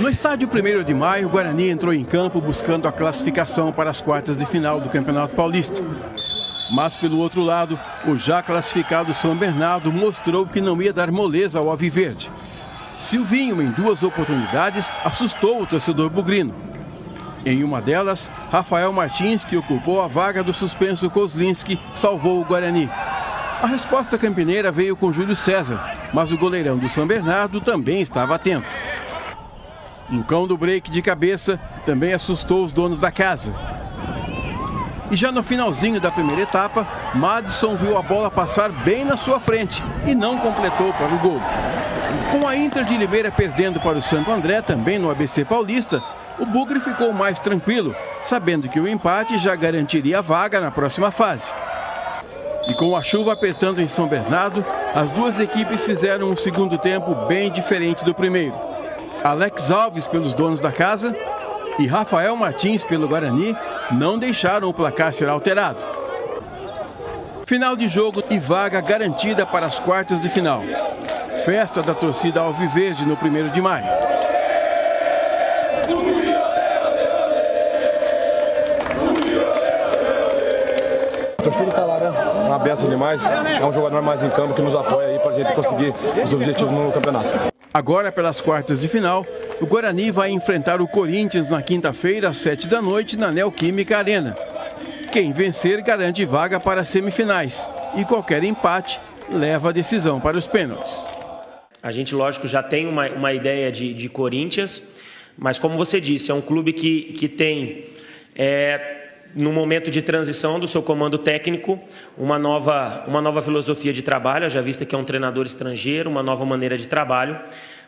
No estádio 1º de Maio, o Guarani entrou em campo buscando a classificação para as quartas de final do Campeonato Paulista. Mas, pelo outro lado, o já classificado São Bernardo mostrou que não ia dar moleza ao Alviverde. Silvinho, em 2 oportunidades, assustou o torcedor bugrino. Em uma delas, Rafael Martins, que ocupou a vaga do suspenso Kozlinski, salvou o Guarani. A resposta campineira veio com Júlio César, mas o goleirão do São Bernardo também estava atento. Lucão do break de cabeça também assustou os donos da casa. E já no finalzinho da primeira etapa, Madison viu a bola passar bem na sua frente e não completou para o gol. Com a Inter de Limeira perdendo para o Santo André, também no ABC Paulista, o Bugre ficou mais tranquilo, sabendo que o empate já garantiria a vaga na próxima fase. E com a chuva apertando em São Bernardo, as duas equipes fizeram um segundo tempo bem diferente do primeiro. Alex Alves pelos donos da casa e Rafael Martins pelo Guarani não deixaram o placar ser alterado. Final de jogo e vaga garantida para as quartas de final. Festa da torcida alviverde no 1º de maio. A torcida está lá, né? Uma benção demais. É um jogador mais em campo que nos apoia aí para a gente conseguir os objetivos no campeonato. Agora, pelas quartas de final, o Guarani vai enfrentar o Corinthians na quinta-feira, às 7 da noite, na Neoquímica Arena. Quem vencer garante vaga para as semifinais e qualquer empate leva a decisão para os pênaltis. A gente, lógico, já tem uma ideia de Corinthians, mas como você disse, é um clube que tem, no momento de transição do seu comando técnico, uma nova filosofia de trabalho, já vista que é um treinador estrangeiro, uma nova maneira de trabalho,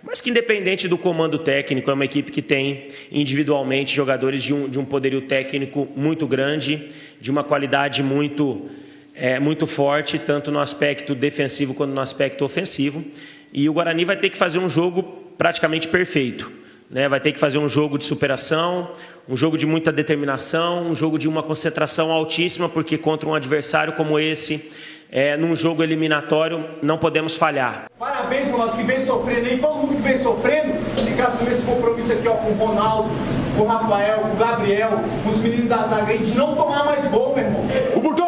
mas que independente do comando técnico, é uma equipe que tem individualmente jogadores de um poderio técnico muito grande, de uma qualidade muito forte, tanto no aspecto defensivo quanto no aspecto ofensivo. E o Guarani vai ter que fazer um jogo praticamente perfeito, né? Vai ter que fazer um jogo de superação, um jogo de muita determinação, um jogo de uma concentração altíssima, porque contra um adversário como esse, num jogo eliminatório, não podemos falhar. Parabéns, Ronaldo, que vem sofrendo aí, todo mundo que vem sofrendo, tem que assumir esse compromisso aqui, ó, com o Ronaldo, com o Rafael, com o Gabriel, com os meninos da zaga aí, de não tomar mais gol, meu irmão. O Burtão!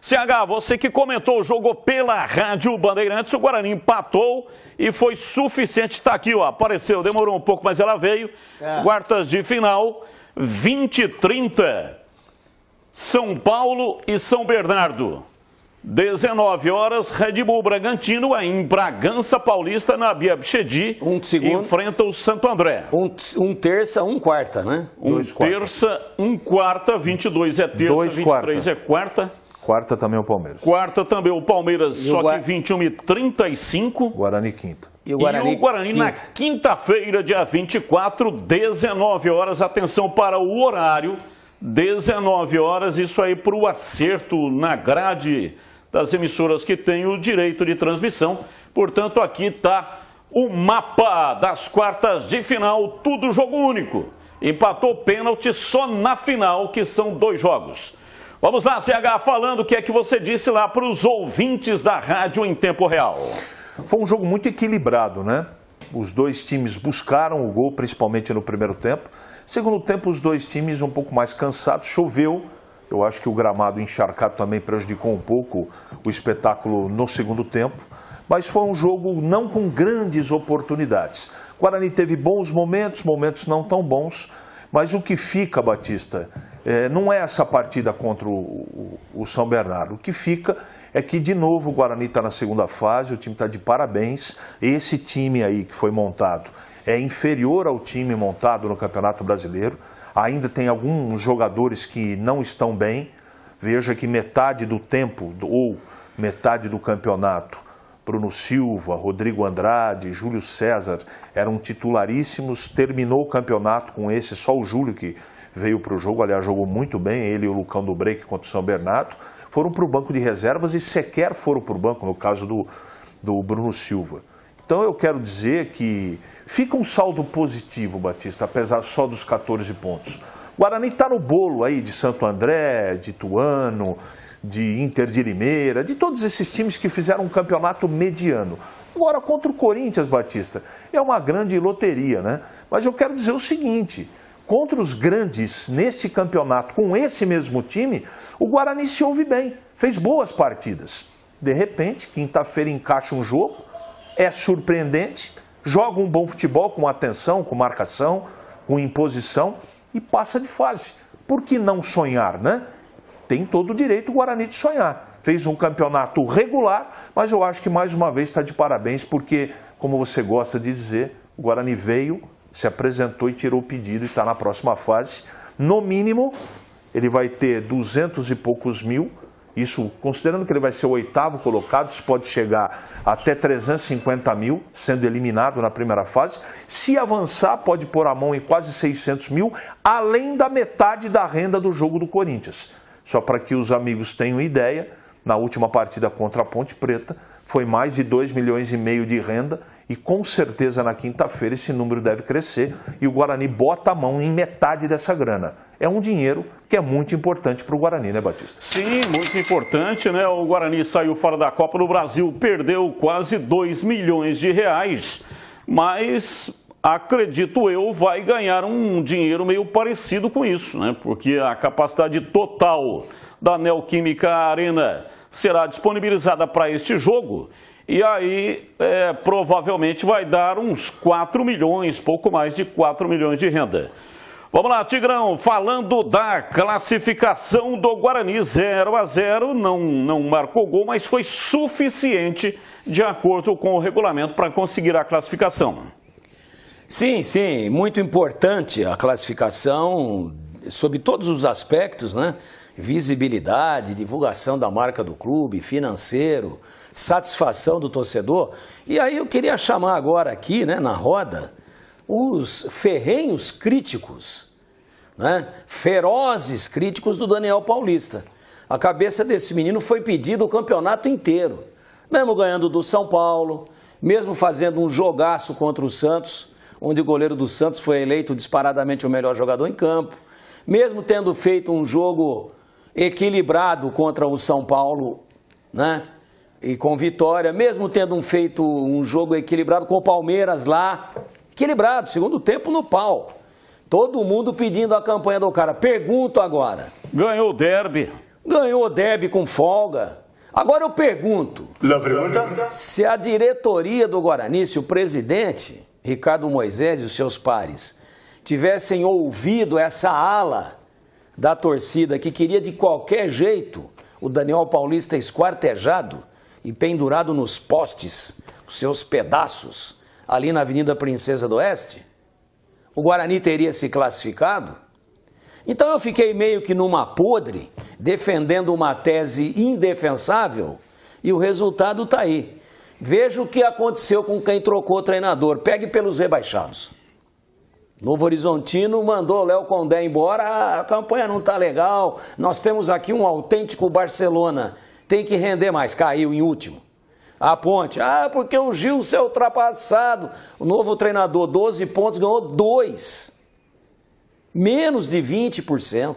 CH, você que comentou o jogo pela Rádio Bandeirantes, o Guarani empatou e foi suficiente. Está aqui, ó, apareceu, demorou um pouco, mas ela veio. Quartas de final, 20h30, São Paulo e São Bernardo. 19 horas, Red Bull Bragantino em Bragança Paulista, na Bia Bichedi, enfrenta o Santo André. Um terça, um quarta, né? Terça, um quarta, 22 é terça, 23 é quarta. Quarta também o Palmeiras. Quarta também o Palmeiras, só que 21h35. Guarani quinta. E o Guarani na quinta-feira, dia 24, 19 horas. Atenção para o horário, 19 horas. Isso aí para o acerto na grade das emissoras que têm o direito de transmissão. Portanto, aqui está o mapa das quartas de final, tudo jogo único. Empatou pênalti só na final, que são 2 jogos. Vamos lá, CH, falando o que é que você disse lá para os ouvintes da rádio em tempo real. Foi um jogo muito equilibrado, né? Os dois times buscaram o gol, principalmente no primeiro tempo. Segundo tempo, os dois times um pouco mais cansados. Choveu. Eu acho que o gramado encharcado também prejudicou um pouco o espetáculo no segundo tempo. Mas foi um jogo não com grandes oportunidades. O Guarani teve bons momentos, momentos não tão bons. Mas o que fica, Batista, não é essa partida contra o São Bernardo. O que fica é que, de novo, o Guarani está na segunda fase, o time está de parabéns. Esse time aí que foi montado é inferior ao time montado no Campeonato Brasileiro. Ainda tem alguns jogadores que não estão bem. Veja que metade do tempo, ou metade do campeonato, Bruno Silva, Rodrigo Andrade, Júlio César eram titularíssimos. Terminou o campeonato com esse, só o Júlio que veio para o jogo, aliás, jogou muito bem, ele e o Lucão do break contra o São Bernardo. Foram para o banco de reservas e sequer foram para o banco, no caso do Bruno Silva. Então eu quero dizer que fica um saldo positivo, Batista, apesar só dos 14 pontos. O Guarani está no bolo aí de Santo André, de Ituano, de Inter de Limeira, de todos esses times que fizeram um campeonato mediano. Agora, contra o Corinthians, Batista, é uma grande loteria, né? Mas eu quero dizer o seguinte, contra os grandes nesse campeonato, com esse mesmo time, o Guarani se ouve bem, fez boas partidas. De repente, quinta-feira encaixa um jogo, é surpreendente, joga um bom futebol com atenção, com marcação, com imposição e passa de fase. Por que não sonhar, né? Tem todo o direito o Guarani de sonhar. Fez um campeonato regular, mas eu acho que mais uma vez está de parabéns, porque, como você gosta de dizer, o Guarani veio, se apresentou e tirou o pedido e está na próxima fase. No mínimo, ele vai ter 200 e poucos mil, isso considerando que ele vai ser o 8º colocado, isso pode chegar até 350 mil, sendo eliminado na primeira fase. Se avançar, pode pôr a mão em quase 600 mil, além da metade da renda do jogo do Corinthians. Só para que os amigos tenham ideia, na última partida contra a Ponte Preta, foi mais de 2,5 milhões de renda e com certeza na quinta-feira esse número deve crescer e o Guarani bota a mão em metade dessa grana. É um dinheiro que é muito importante para o Guarani, né, Batista? Sim, muito importante, né? O Guarani saiu fora da Copa do Brasil, perdeu quase 2 milhões de reais, mas acredito eu vai ganhar um dinheiro meio parecido com isso, né? Porque a capacidade total da Neoquímica Arena será disponibilizada para este jogo e aí provavelmente vai dar uns 4 milhões, pouco mais de 4 milhões de renda. Vamos lá, Tigrão, falando da classificação do Guarani, 0-0, não marcou gol, mas foi suficiente de acordo com o regulamento para conseguir a classificação. Sim, muito importante a classificação sob todos os aspectos, né? Visibilidade, divulgação da marca do clube, financeiro, satisfação do torcedor. E aí eu queria chamar agora aqui, né, na roda, os ferrenhos críticos, né, ferozes críticos do Daniel Paulista. A cabeça desse menino foi pedida o campeonato inteiro, mesmo ganhando do São Paulo, mesmo fazendo um jogaço contra o Santos, onde o goleiro do Santos foi eleito disparadamente o melhor jogador em campo, mesmo tendo feito um jogo equilibrado contra o São Paulo, né, e com vitória, mesmo tendo feito um jogo equilibrado com o Palmeiras lá, equilibrado, segundo tempo no pau. Todo mundo pedindo a campanha do cara. Pergunto agora. Ganhou o derby. Ganhou o derby com folga. Agora eu pergunto. Se a diretoria do Guarani, se o presidente, Ricardo Moisés e os seus pares, tivessem ouvido essa ala da torcida que queria de qualquer jeito o Daniel Paulista esquartejado e pendurado nos postes, os seus pedaços, ali na Avenida Princesa do Oeste, o Guarani teria se classificado? Então eu fiquei meio que numa podre, defendendo uma tese indefensável, e o resultado está aí. Veja o que aconteceu com quem trocou o treinador. Pegue pelos rebaixados. Novo Horizontino mandou o Léo Condé embora, a campanha não está legal, nós temos aqui um autêntico Barcelona, tem que render mais, caiu em último. A Ponte, porque o Gilson é ultrapassado. O novo treinador, 12 pontos, ganhou 2. Menos de 20%.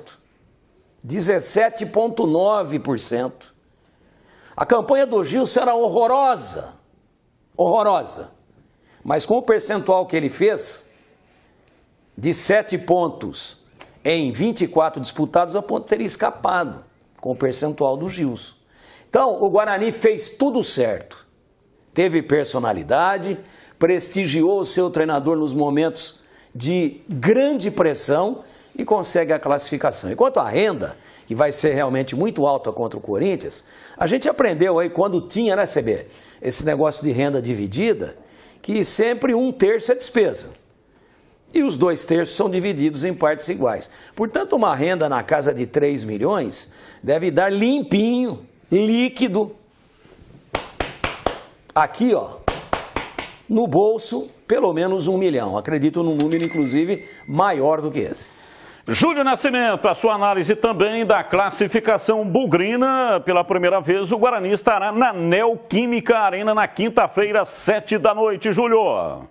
17,9%. A campanha do Gilson era horrorosa. Horrorosa. Mas com o percentual que ele fez, de 7 pontos em 24 disputados, a Ponte teria escapado com o percentual do Gilson. Então, o Guarani fez tudo certo. Teve personalidade, prestigiou o seu treinador nos momentos de grande pressão e consegue a classificação. Enquanto a renda, que vai ser realmente muito alta contra o Corinthians, a gente aprendeu aí quando tinha, né, CB, esse negócio de renda dividida, que sempre 1/3 é despesa. E os 2/3 são divididos em partes iguais. Portanto, uma renda na casa de 3 milhões deve dar limpinho, líquido, aqui ó, no bolso, pelo menos 1 milhão. Acredito num número, inclusive, maior do que esse. Júlio Nascimento, a sua análise também da classificação bugrina. Pela primeira vez, o Guarani estará na Neoquímica Arena na quinta-feira, 7 da noite. Júlio.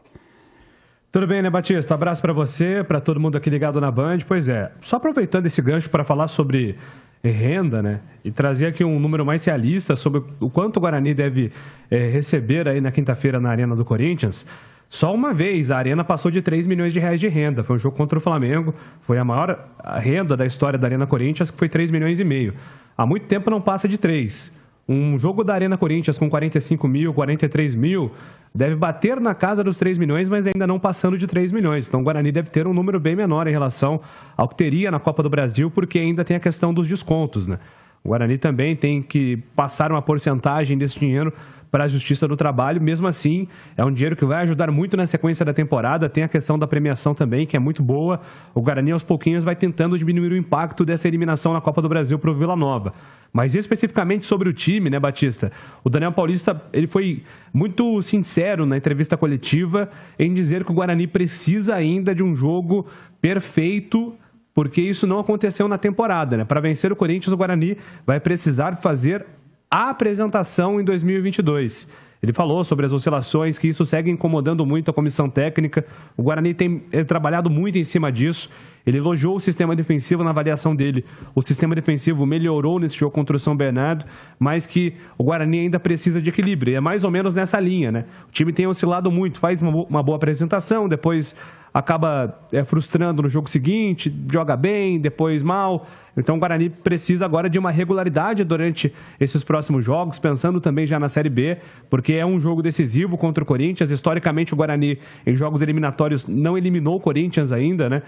Tudo bem, né, Batista? Abraço para você, para todo mundo aqui ligado na Band. Pois é, só aproveitando esse gancho para falar sobre renda, né? E trazer aqui um número mais realista sobre o quanto o Guarani deve receber aí na quinta-feira na Arena do Corinthians. Só uma vez a Arena passou de 3 milhões de reais de renda. Foi um jogo contra o Flamengo. Foi a maior renda da história da Arena Corinthians, que foi 3 milhões e meio. Há muito tempo não passa de 3. Um jogo da Arena Corinthians com 45 mil, 43 mil, deve bater na casa dos 3 milhões, mas ainda não passando de 3 milhões. Então o Guarani deve ter um número bem menor em relação ao que teria na Copa do Brasil, porque ainda tem a questão dos descontos, né? O Guarani também tem que passar uma porcentagem desse dinheiro para a Justiça do Trabalho. Mesmo assim, é um dinheiro que vai ajudar muito na sequência da temporada. Tem a questão da premiação também, que é muito boa. O Guarani, aos pouquinhos, vai tentando diminuir o impacto dessa eliminação na Copa do Brasil para o Vila Nova. Mas especificamente sobre o time, né, Batista? O Daniel Paulista, ele foi muito sincero na entrevista coletiva em dizer que o Guarani precisa ainda de um jogo perfeito, porque isso não aconteceu na temporada, né? Para vencer o Corinthians, o Guarani vai precisar fazer a apresentação em 2022. Ele falou sobre as oscilações, que isso segue incomodando muito a comissão técnica. O Guarani tem trabalhado muito em cima disso. Ele elogiou o sistema defensivo na avaliação dele. O sistema defensivo melhorou nesse jogo contra o São Bernardo, mas que o Guarani ainda precisa de equilíbrio. E é mais ou menos nessa linha, né? O time tem oscilado muito, faz uma boa apresentação, depois acaba frustrando no jogo seguinte, joga bem, depois mal. Então o Guarani precisa agora de uma regularidade durante esses próximos jogos, pensando também já na Série B, porque é um jogo decisivo contra o Corinthians. Historicamente o Guarani em jogos eliminatórios não eliminou o Corinthians ainda, né?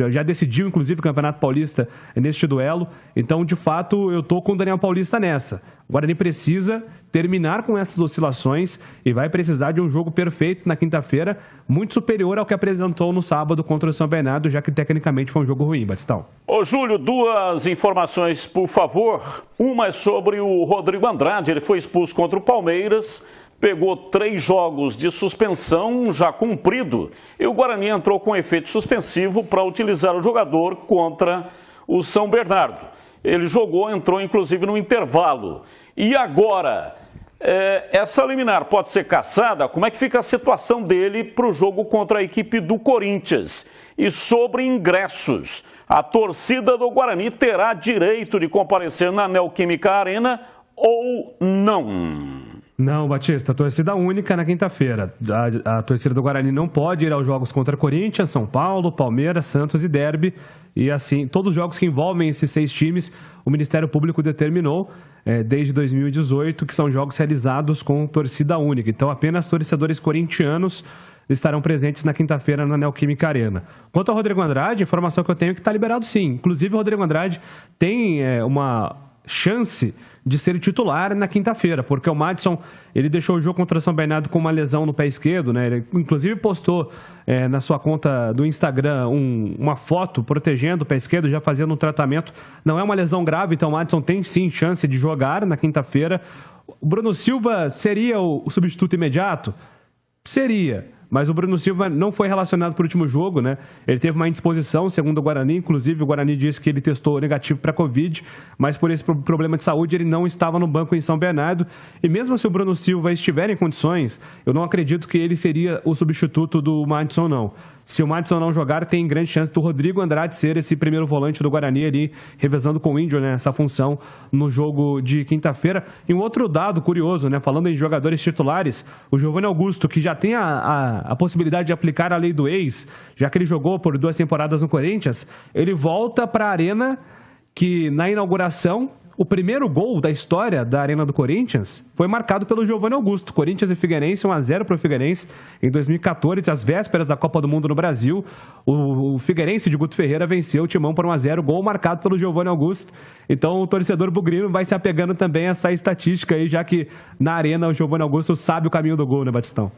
Já decidiu inclusive o Campeonato Paulista neste duelo. Então de fato eu tô com o Daniel Paulista nessa. O Guarani precisa terminar com essas oscilações e vai precisar de um jogo perfeito na quinta-feira, muito superior ao que apresentou no sábado contra o São Bernardo, já que tecnicamente foi um jogo ruim, Batistão. Ô Júlio, duas informações, por favor. Uma é sobre o Rodrigo Andrade. Ele foi expulso contra o Palmeiras, pegou 3 jogos de suspensão já cumprido, e o Guarani entrou com efeito suspensivo para utilizar o jogador contra o São Bernardo. Ele entrou inclusive no intervalo. E agora, essa liminar pode ser cassada? Como é que fica a situação dele para o jogo contra a equipe do Corinthians? E sobre ingressos, a torcida do Guarani terá direito de comparecer na Neoquímica Arena ou não? Não, Batista, torcida única na quinta-feira. A torcida do Guarani não pode ir aos jogos contra Corinthians, São Paulo, Palmeiras, Santos e Derby. E assim, todos os jogos que envolvem esses 6 times, o Ministério Público determinou desde 2018 que são jogos realizados com torcida única. Então apenas torcedores corintianos estarão presentes na quinta-feira na Neoquímica Arena. Quanto ao Rodrigo Andrade, a informação que eu tenho é que está liberado sim. Inclusive o Rodrigo Andrade tem uma chance de ser titular na quinta-feira, porque o Madison, ele deixou o jogo contra o São Bernardo com uma lesão no pé esquerdo, né? Ele inclusive postou na sua conta do Instagram uma foto protegendo o pé esquerdo, já fazendo um tratamento. Não é uma lesão grave, então o Madison tem sim chance de jogar na quinta-feira. O Bruno Silva seria o substituto imediato? Seria. Mas o Bruno Silva não foi relacionado para o último jogo, né? Ele teve uma indisposição, segundo o Guarani. Inclusive, o Guarani disse que ele testou negativo para Covid, mas por esse problema de saúde, ele não estava no banco em São Bernardo. E mesmo se o Bruno Silva estiver em condições, eu não acredito que ele seria o substituto do Madison, não. Se o Madison não jogar, tem grande chance do Rodrigo Andrade ser esse primeiro volante do Guarani ali, revezando com o Índio, né, essa função no jogo de quinta-feira. E um outro dado curioso, né, falando em jogadores titulares, o Giovanni Augusto, que já tem a possibilidade de aplicar a lei do ex, já que ele jogou por 2 temporadas no Corinthians, ele volta para a Arena, que na inauguração, o primeiro gol da história da Arena do Corinthians foi marcado pelo Giovanni Augusto. Corinthians e Figueirense, 1-0 para o Figueirense em 2014, às vésperas da Copa do Mundo no Brasil. O Figueirense de Guto Ferreira venceu o Timão por 1-0, gol marcado pelo Giovanni Augusto. Então o torcedor bugrino vai se apegando também a essa estatística aí, já que na Arena o Giovanni Augusto sabe o caminho do gol, né, Batistão?